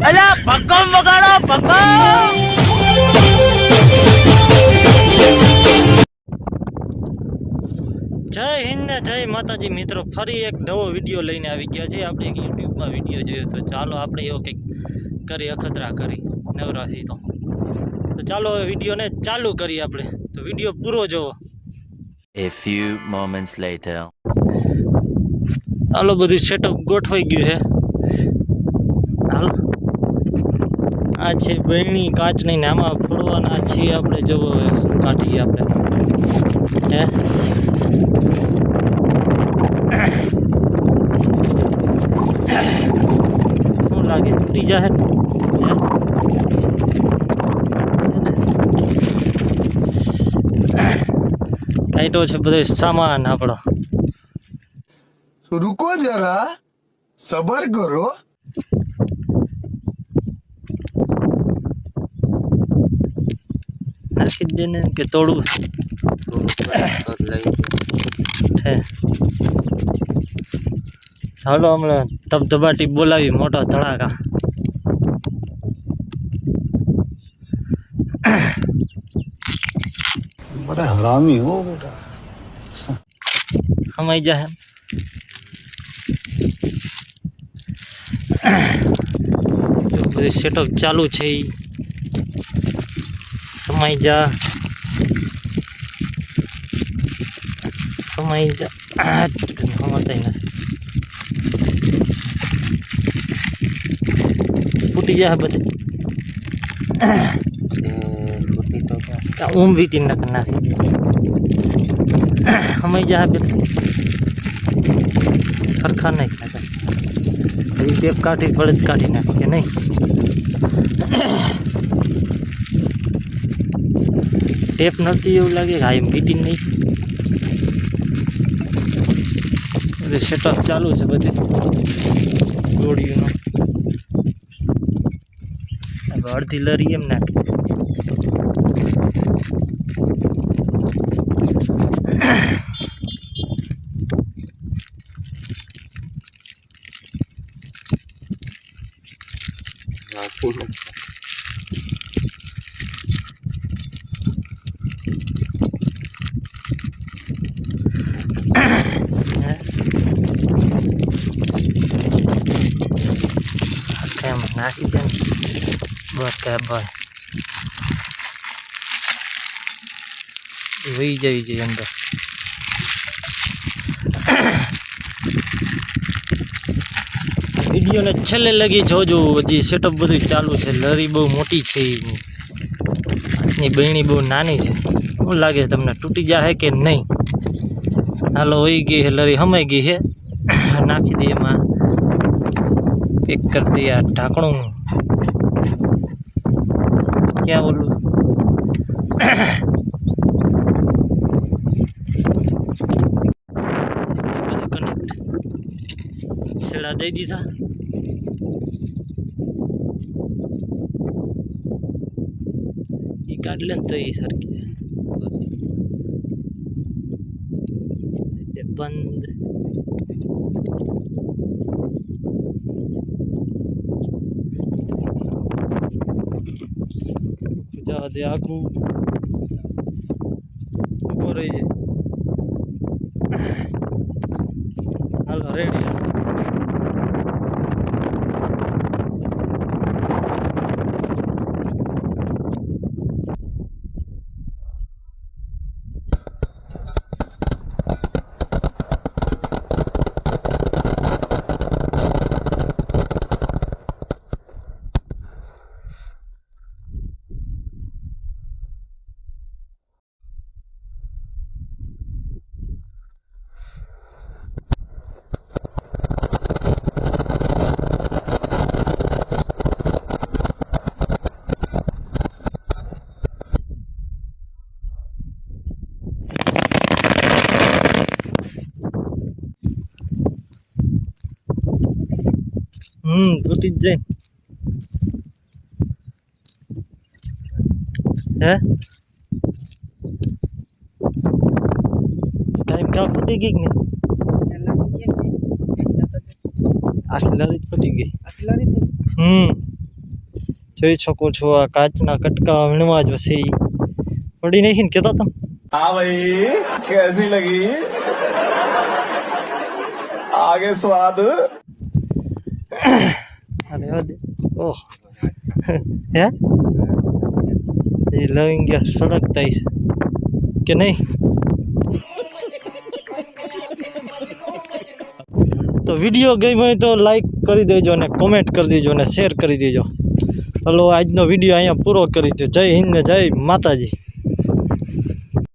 અલા ભક્કમ વગાડો ભક્કમ. જય હિન્દ ને જય માતાજી મિત્રો, ફરી એક નવો વિડીયો લઈને આવી ગયા છે. આપણે એક યુટ્યુબમાં વિડીયો જોયો તો ચાલો આપણે એવો કંઈક કરી અખતરા કરી નવરાથી તો ચાલો વિડીયોને ચાલુ કરીએ આપણે. તો વિડીયો પૂરો જોવો. A few moments later. ચાલો બધું સેટઅપ ગોઠવાઈ ગયું છે. હાલો આ છે બહેણી કાચની ને આમાં ફોડવાના છીએ આપણે. જો શું કાઢીએ આપણે હે શું લાગે ત્રીજા હે ટાઈટો છે બધો સામાન આપણો. रुको जरा सबर करो. નાખી દે ને કે તોડવું છે. ચાલો હમણાં ધબધબાટી બોલાવી મોટો ધડાકા. बड़ा हरामी हो बेटा. સમાઈ જાય બધું સેટઅપ ચાલુ છે. સમાઈ જા સમાઈ જા ફૂટી જાય બધે. ઊંઘ વીટી નાખી સમાઈ જાય બધું સરખા નહીં નાખે. હજી ટેપ કાઢી પડે જ કાઢી નાખી કે નહીં. ટેપ નથી એવું લાગે કે એમ વીટી નહીં. એટલે સેટઅપ ચાલુ છે બધે ગોળીઓનો. અડધી લરી એમ નાખી. નાખી દે બસ કે ભાઈ વહી જવી જોઈએ અંદર. વિડીયોને છેલ્લે લગી જોજો. હજી સેટઅપ બધું ચાલુ છે. લરી બહુ મોટી છે, એની બહેણી બહુ નાની છે. શું લાગે તમને તૂટી જાય કે નહીં? હાલો વહી ગઈ છે લરી, હમાઈ ગઈ છે. નાખી દઈએ એમાં, પેક કરી દઈએ આ ઢાંકણું. ક્યાં બોલું કનેક્ટ છેડા દઈ દીધા. એ કાઢ લે ને તો એ સરખી બંધ. જવા દે આખું ઉભો રહી જાય. હાલો રેડી. ફૂટી જ જાય. હે ટાઈમ ક્યાં ફૂટી ગઈ ને આખી લારી ફૂટી ગઈ. આખી લારી થઈ? જોઈ શકો છો આ કાચના કટકા વીણવા જ વસે પડી નહીં ને કહેતા તમે हाँ भाई कैसी लगी आगे स्वाद અરે ઓહ હે એ લવિંગિયા સળગતા છે કે નહીં તો વિડીયો ગમ્યો હોય તો લાઈક કરી દેજો અને કોમેન્ટ કરી દેજો અને શેર કરી દેજો. ચલો આજનો વિડીયો અહીંયા પૂરો કરી દો. જય હિન્દ ને જય માતાજી.